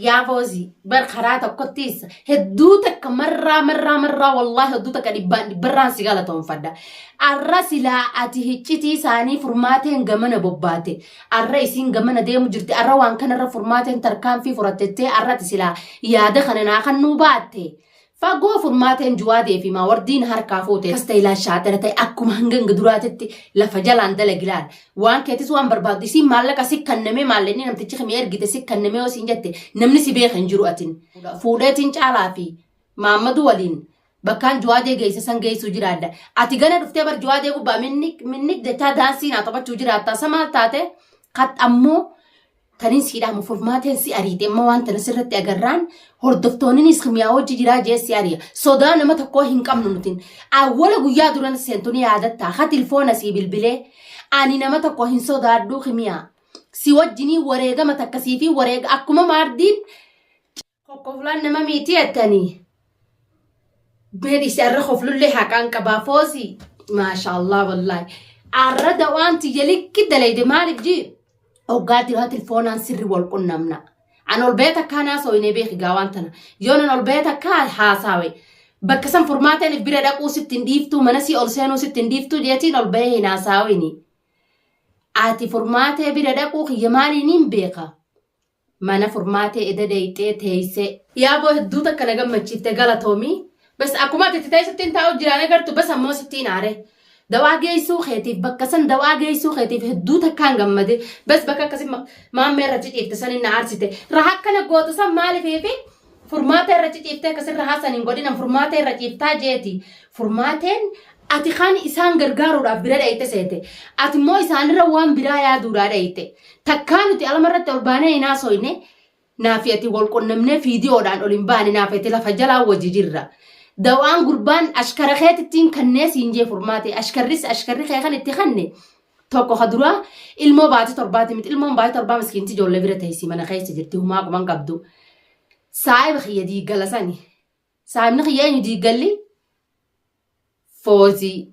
يا فوزي برخراتك كتيس هدوتك مرة والله هدوتك بران سيغالتهم فدا الرسلا اتي هيتشتي ساني فرماتين غمنا بوباتي الرئيسين غمنا ديمو جرتي الروان كان الرفرماتين تركان في فرتتي الرتسلا يا دخلنا خنوباتي فقو فرماتين جوادي في ما وردين هركافوتي كستيلا شاترتي اكم هنگن قدراتتي لفجل عند لقلال وان كيتس وان برباد سي مالك سكنمي مالني نمتي خمير جيت سكنمي وسنجتي نمني سبيخ انجرواتين فودتين علافي محمد ولين بكان جوادي جيس سن جيسو جرادا اتي غنا دفتي بر جوادي غبا منك دتا دانسي ناتبا جراتا سمالتاتي قد امو تنين سيدا مفرماتين سي أريد إما وانت نسرت أجران هردفتونين إسخميا وجي جرا جيس أريا صدان ما تقوه هنكم نمتين أولا قويا دوران سنتوني عادتا خا تلفون سي بالبلي أني نما تقوه هن صدار دو خميا سيوجني وريغا ما تكسيفي وريغا أكما ماردين قفلان نما ميتي التاني بيدي سأر خفلو اللي حكان كبافوسي ما شاء الله والله عرد وانتي جليك كده ليدي مالك جيب أوقات هات الفون سري والقنمنا عن البيت كان سويني بيخ جوانتنا يونا البيت كان حاساوي بكسم فرماتين في بردك وستين ديفتو منسي ألسانو ستين ديفتو جيتين البيه ناساويني آتي فرماتي بردك وخيماني نين بيخا مانا فرماتي إذا ديتي تيسي يابو هدوتا كان جمع تشيتي غلطومي بس أكوما تتتاي ستين تاو جيراني قرتو بس همو ستين عاري دواء جيسو خيتيف بكسن دواء جيسو خيتيف هدوتا كان جمدي بس بكا كسم ما مرة تجيب تسني نعرسته راح كنا قوت سام مالي في فرماتة رجيب تكسر راح سنين قدينا فرماتة رجيب تاجيتي فرماتين أتخان إنسان غرغارو رابيرا أيته سيته أتمو إنسان روان برايا دورا أيته تكانو تي على مرة تلبانة ناسوينه نافيتي والكون نمنه فيديو دان أولمباني نافيتي لفجلا وجيجرا دوان قربان أشكر خيت التين كناس ينجي فرماتي أشكر خيخان اتخاني توقو خدروا المو باتي ترباتي مت المو باتي تربا مسكين تجول لبيرة تيسي من خيس جرتي هما قمان قبدو سايب خيه دي قلساني سايب نخيه دي قلي فوزي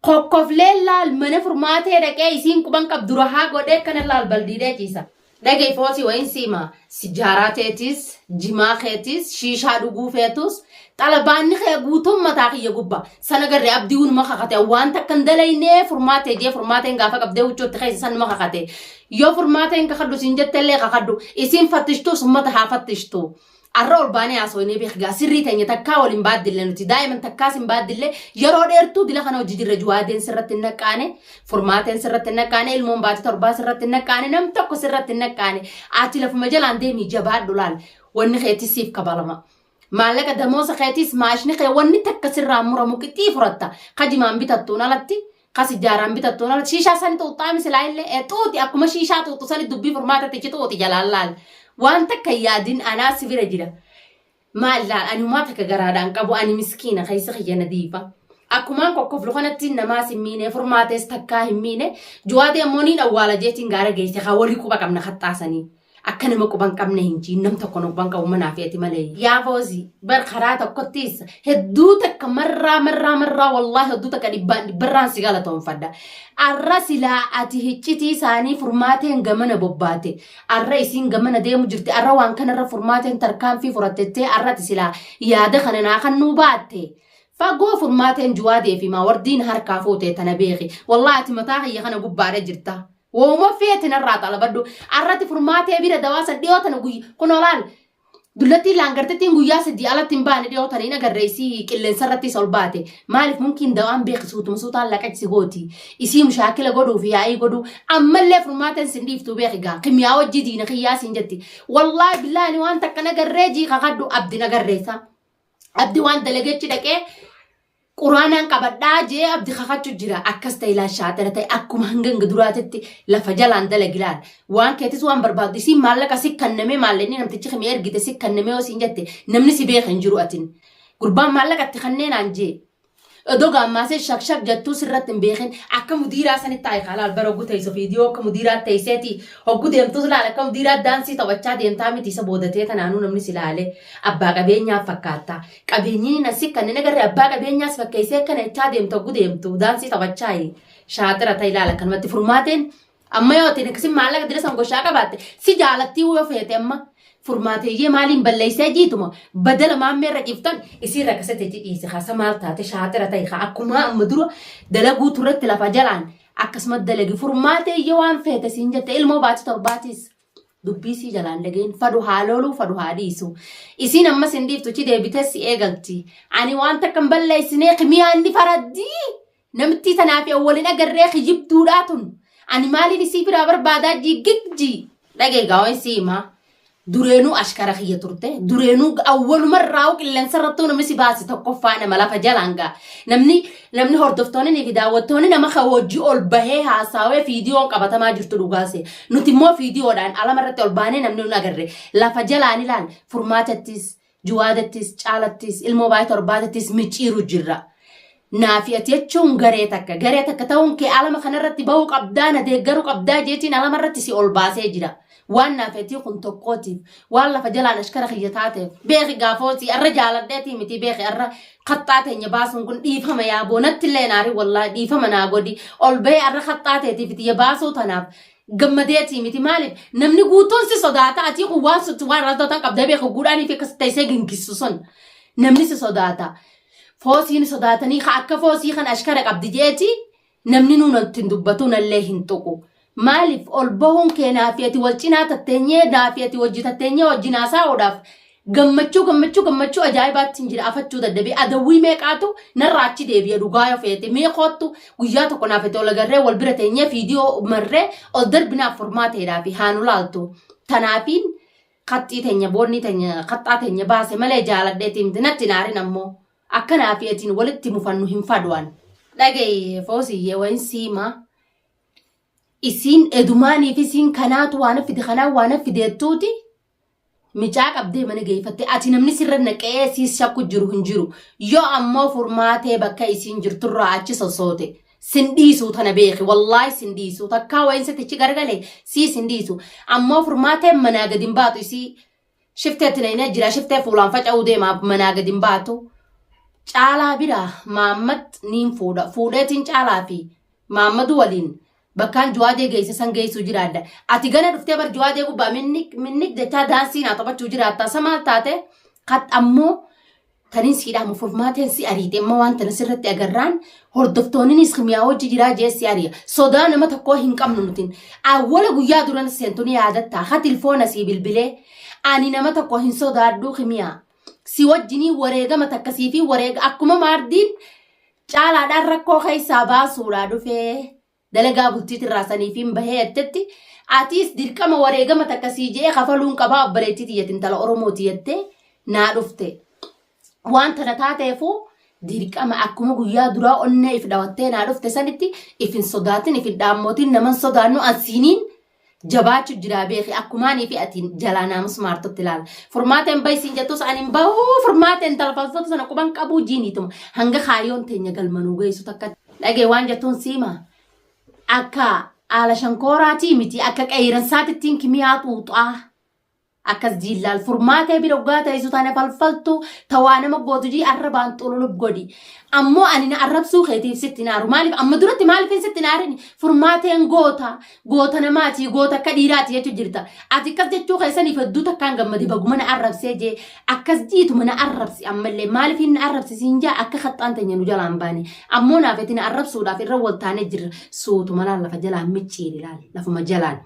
قوقف ليلا المنى فرماتي ركي يسين قمان قبدو رها قده كان اللال بلدي ده جيسا دقي فوزي وين سيما سجاراتيتيس جماخيتيس شيشا دقو فيتوس طلباني خيغوتم متاخي يغبا سنغر ابديون ما خخته وانت كندلينه فرماتي دي فرماتي غافا قبده وچو تخي سن ما خخته يو فرماتي كخدو سنجتله خخدو اسين فتشتو ثم تحفتشتو الرول باني اسويني بيخغا سري تاني تكاول مبادل نتي دايما تكاس مبادل يرو ديرتو دي لخنا وجدي رجوادين سرت النقانه فرماتين سرت النقانه المنبات تربا سرت النقانه نم تكو سرت النقانه اتلف مجال عندي جبار دولال ون خيتي سيف كبالما مالك دموس خيتيس ماشني خي ون تكسر رامرو مكتي فرتا قديمان بتتونا لتي قاس جاران بتتونا شيشه سن توطام سلايل توتي اكو شيشه توتو سن دبي فرماتا تيجي توتي جلال وانت كيادين انا سفير جدا ما لا انا ما تكغرادان قبو اني مسكينه خيس خي نظيفه اكو مان كو فلخنتي نماس مينه فرماتس تكاه مينه جوادي مونين اوالا جيتين غارا جيسي خولي كوبا كمنا خطاسني أكن ما كوبان كم نهينجي نم تكونوا بانك ومنا فيتي ملاي يا فوزي برخراتك كتيس هدوتك مرة والله هدوتك بران سيغالتهم فدا الرسلا اتي هيتشتي ساني فرماتين غمنا بوباتي الرئيسين غمنا ديمو جرتي الروان كان الرفرماتين تركان في فرتتي الرتسلا يا دخلنا خنوباتي فقو فرماتين جوادي في ما وردين هركافوتي تنبيخي والله اتمتاغي يخنا قبارة جرتا وما فيتنا الرات على بدو الرات فرماتي بير دواسة ديوتنا قوي كنولان دلتي لانغرتين قويا سدي على تنبان ديوتنا إنا قريسي كلن سرتي صلباتي مالك ممكن دوام بيخسوت مسوطا لكاك سيغوتي يسي مشاكل قدو فيها أي قدو أما اللي فرماتي سنديف تو بيخيقا قمياو الجديد خياسي جدي والله بالله نوان تكنا قريجي خاقدو أبدنا قريسا أبدي وان دلقيتش دكي قرآن كبدا جي أبدي خاطر جرا أكست إلى شاطرتي أكم هنجن قدراتي لفجل عند الجلال وان كتيس وان برباد دي سي مالك أسيك كنمي مالني نمتيجي خمير جد سيك كنمي وسينجتي نمني سبيه خنجرواتين قربان مالك أتخنين عنجي دوغا ماسي شك جتو سرت بيخن اكا مديره سن تاي خلال برغو تيسو فيديو كمديرات تيسيتي هوغو ديم توزلا على مديرات دانسي توچا ديم تامي تيسا بودته تنانو نمني سلاله ابا قبينيا فكاتا قبيني نسي كن نغر ابا قبينيا سفكيسه كن تا ديم تو ديم تو دانسي توچاي شاطره تايلا كن مت فرماتين اما يوتي نكسم مالك درسم غشاكا بات سي جالتي و فيتي اما فرماتي مالين بليسا جيتما بدل ما ميرا جفتن يصير ركستي جيسي خاصة مالتا شاطرة تايخا أكما مدرو دلقو ترت لفجلان أكسمت دلقي فرماتي يوان فيتا سنجت إلمو باتي ترباتيس dubbisi jalaan dhageen fadu haalolu fadu haadiisu isin amma sindiiftu ci deebitee si eegalti ani waan takkan balleessinee qimiyaanni faraddii namtti tanaaf awwalin agarree kijibduudhaatun ani maaliin isii biraa barbaadaa jigigji dhagee gaawwan siimaa dureenuu ashkara kiyya turte dureenuu awwalumarraa qilleensarrattuu namni si baasi tokkoffaa nama lafa jalaangaa namni hordoftoonni fi daawwattoonni nama hawwajji ol bahee haasaawee fiidiyoon qabatamaa jirtu dhugaase nuti immoo fiidiyoodhaan alamarratti ol baanee namni nu agarre lafa jalaan ilaal furmaatattis juwaadattis caalattis ilmoo baay'ee torbaatattis micciiru jirra. Naafi ati jechuun garee takka ta'uun kee alama kanarratti bahuu qabdaa na deeggaruu qabdaa jeetiin alamarratti si ol baasee jira. Waan naafetii kun tokkootiif waan lafa jalaan ashkara kiyya taateef beeki gaafooti arra jaaladheetii miti beeki arra qaxxaa teenya baasuun kun dhiifama yaa boonatti illee naari wallaahi dhiifama naa godhi ol bahee arra qaxxaa teetiif itti baasuu tanaaf gammadeetii miti maaliif namni guutuun si sodaata ati kun waan sutti waan raasdootaan qabdee beeku guudhaaniif akkas taisee gingisu sun namni si sodaata foosiin sodaatanii akka foosii kan ashkara qabdi jeeti namni nuunatti hin dubbatu nallee hin tuqu. Maalif ol bahuun kee naafiyati wal cinaa tatteenyee naafiyati wajji tatteenyee wajjinaa saa'uudhaaf gammachuu ajaa'ibaatti hin jira afachuu dadhabee adawwii meeqaatu narraa achi deebi'e dhugaa yoo feete meeqoottu guyyaa tokko naafete ol agarree wal bira teenyee fiidiyoo marree ol darbinaaf furmaateedhaa fi haanu laaltu tanaafiin qaxxii teenya boonni teenya qaxxaa teenya baase malee jaaladheetiin natti naarin ammoo akka naafiyatiin walitti mufannu hin fadwan dhagee foosiyyee wayin siimaa. Isin edumaanii fi isin kanaatu waan fide kanaa waan fideettuuti micaa qabdee mana geeffatte ati namni sirra naqee siis shakku jiru hin jiru yoo ammoo furmaatee bakka isin jirturraa achi sosoote sindhiisuu tana beeki wallaahi sindhiisuu takkaa wayin satichi gargalee sii sindhiisu ammoo furmaatee manaa gadi hin baatu isii shifteetti na hin jira shiftee fuulaan faca'uu deemaaf manaa gadi hin baatu caalaa biraa maammad niin fuudheetiin caalaa fi maammadu waliin. Bakkaan juwaadee geesse san geessu jiraadha. Ati gana dhuftee bar juwaadee gubbaa minnik jechaa daansii naa taphachuu jiraata. Samaal taate qat ammoo taniin siidhaamu furmaateen si ariite immoo waan tana sirratti agarraan hordoftoonnis miyaa hojii jiraa jeessi ariya. Sodaa nama tokkoo hin qabnu nutiin. Awwala guyyaa duran seentuun yaadatta. Ha tilfoona si bilbilee ani nama tokko hin sodaadhuu kimiyaa. Si wajjinii wareegama takkasii fi wareega akkuma maardiin caalaadhaan rakkoo keessaa baasuudhaa dhufee. Dalagaa bultii tirraasanii fi bahee ettetti atiis dirqama wareegama takkasii jee kafaluun qabaa obboleettii xiyyatiin tala Oromooti jettee naa dhufte. Waan tana taateefuu dirqama akkuma guyyaa duraa onnee if dhawattee naa dhufte sanitti ifin sodaatin ifin dhaammootiin naman sodaannu ansiiniin jabaachuu jiraa beeki akkumaanii fi atiin jalaa naamus maartotti ilaala. Furmaateen bayisiin jettus ani hin bahuu furmaateen talfaltoota sana quban qabuu jiiniituma hanga kaayyoon teenya galmanuu geessu takka dhagee waan jettuun siimaa. Akka ala shankooraati miti akka qeeransaatittiin kimiyaa xuuxaa akkas jiillaal furmaatee bira dhugaa ta'isu taane falfaltu tawaa nama gootu arrabaan xululub godhi ammoo ani na arrabsuu keetiif sitti naaru maaliif amma duratti maaliif sitti naarini furmaateen goota namaati goota akka dhiiraati jechuu jirta ati akkas jechuu keessaniif hedduu takkaan gammadi baguma na arrabsee jee akkas jiituma na arrabsi ammallee maaliif na arrabsisiin jaa akka qaxxaan teenya nu jalaan baane ammoo naafetti na arrabsuudhaaf irra waltaanee jirra suutuma laal lafa jalaan micciiri laal lafuma jalaan.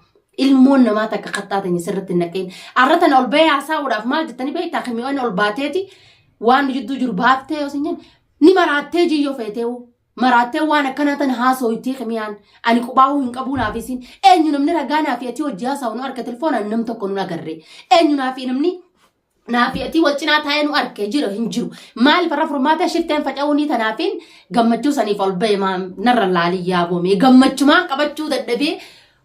Ilmoon namaa takka qaxxaa teenya sirratti naqeen arratan ol bahee haasa'uudhaaf maal jettanii beektaa kimiyoonni ol baateeti waan jidduu jiru baaftee yoo sin jenna ni maraattee jiyyoo feeteewu maraattee waan akkanaa tan haasooyitii kimiyaan ani qubaa'uu hin qabuu naaf isin eenyu namni ragaa naafi ati hojii haasa'u nu arga telefoonaan nam tokko nu agarre eenyu naafi namni naafi ati wal cinaa taa'ee nu argee jira hin jiru maal farra furmaata shifteen faca'uu ni tanaafiin gammachuu saniif ol bahee narra laalii yaaboome gammachumaan qabachuu dadhabee.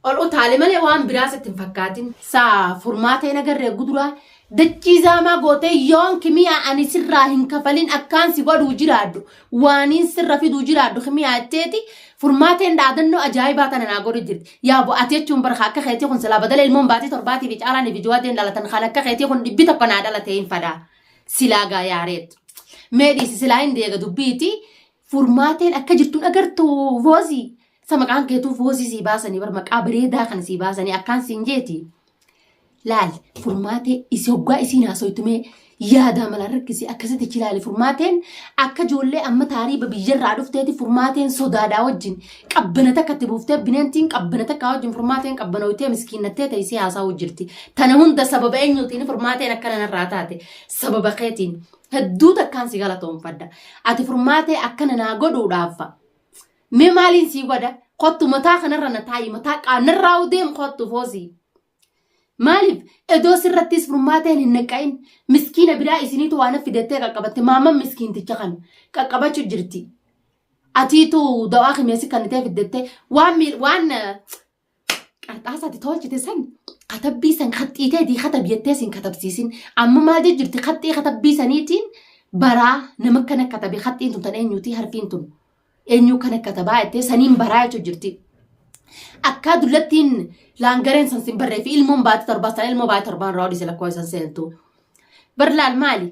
Ol utaalee malee waan biraas ittiin fakkaatin saa furmaatee nagarree guduraa dachiisaamaa gootee yoon kimiyaa ani sirraa hin kafalin akkaan si godhuu jiraadhu waaniin sirra fiduu jiraadhu kimiyaa jetteeti furmaateen dhaadannoo ajaa'ibaa tana naa godhu jirti yaa bo'aati jechuun barka akka keetii kun silaa badala ilmoon baatii torbaatii fi caalaan fi juwaateen dhalatan kan akka keetii kun dhibbi tokko naa dhalatee hin fadaa silaagaa yaareetu meedhiisi silaa hin deega dubbiiti furmaateen akka jirtuun agartu voozii. Sama kan keetuu foosii si baasanii bar maqaa bareedaa kan si baasanii akkaan siin jeeti. laal furmaatee isi hoggaa isiin haasoftume yaada mala rakkisi akkasitti chilaali furmaateen akka ijoollee amma taariiba biyyarraa dhufteeti furmaateen sodaadhaa wajjin qabbanata akkatti buuftee bineentiin qabbanata akka wajjin furmaateen qabbanootee miskiinnattee ta'isii haasa'uu jirti. Tana hunda sababa eenyuutiin furmaateen akkana narraa taate sababa keetiin hedduu takkaan si galatoonfadha. Ati furmaatee akkana naa godhuudhaaf mee maaliin sii godha kottu mataa kanarra na taa'i mataa qaanarraa udeem kottu foosii. Maalif edoo sirrattis furmaateen hin naqain miskiina biraa isiniitu waan fidattee qaqqabatte maamman miskiinticha kan qaqqabachuu jirti. Atiitu dawaa kimeessi kan itee fidattee waan qarxaasaati tolchite san katabbii san kaxxiiteetii katabbiyettee sin katabsiisin amma maal jirti kaxxii katabbii saniitiin baraa nama kana katabe kaxxiin tun tan eenyuutii harfiin tun eenyuu kana katabaa jettee saniin baraa jechuu jirti. Akka dullattiin laangareen san sin barree fi ilmoon baate torbastan ilmoo baate torbaan raawwadii lakkoo isan seentu. Barlaal maali?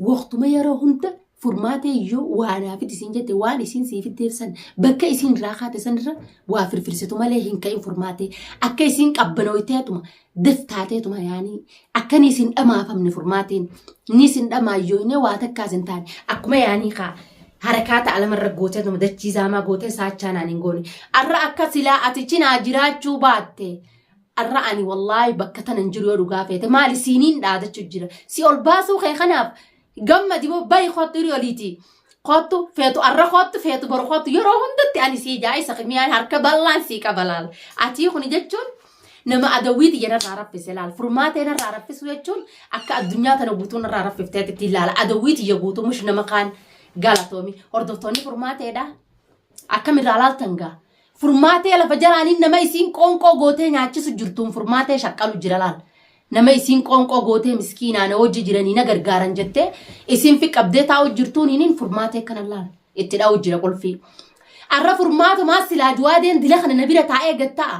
Waqtuma yeroo hunda furmaatee iyyuu waanaafit isin jette waan isin siifitteef san bakka isin irraa kaate sanirra waa firfirsitu malee hin ka'in furmaatee akka isin qabbanooyteetuma daftaateetuma yaanii akka isin dhamaafamne furmaateen ni isin dhamaayyooyne waa takkaas hin taane akkuma yaanii kaa. Harakaata alamarra gootee tuma dachiisaamaa gootee saachaan hin goone. Arra akka silaa ati cinaa jiraachuu baatte. Arra ani wallaahi bakka tanan jiru yoo dhugaa feete maali siiniin dhaadachuu jira. Si ol baasuu kee kanaaf gammadi bayi kottu hiriyo oliiti. Kottu feetu arra kottu feetu boru kottu yeroo hundatti ani sii jaayisa miyaan harka bal'aan sii qaba laal. Ati kuni jechuun nama adawwiiti yanarraa raffise laal. Furmaatee narraa raffisu jechuun akka addunyaa tana guutuu narraa raffifteetitti ilaala. Adawwiiti yaguutu mush nama kaan. Galatoomii hordoftoonni furmaateedha akkamirraa laaltangaa furmaatee lafa jalaaniin nama isiin qoonqoo gootee nyaachisu jirtuun furmaatee shaqqalu jira laal nama isiin qoonqoo gootee miskiinaan hojii jiranii na gargaaran jettee isiin fi qabdee taa'u jirtuuniin furmaatee kana laal itti dha'u jira qolfii arra furmaatumaa silaa juwaadeen dila kana na bira taa'ee gatta'a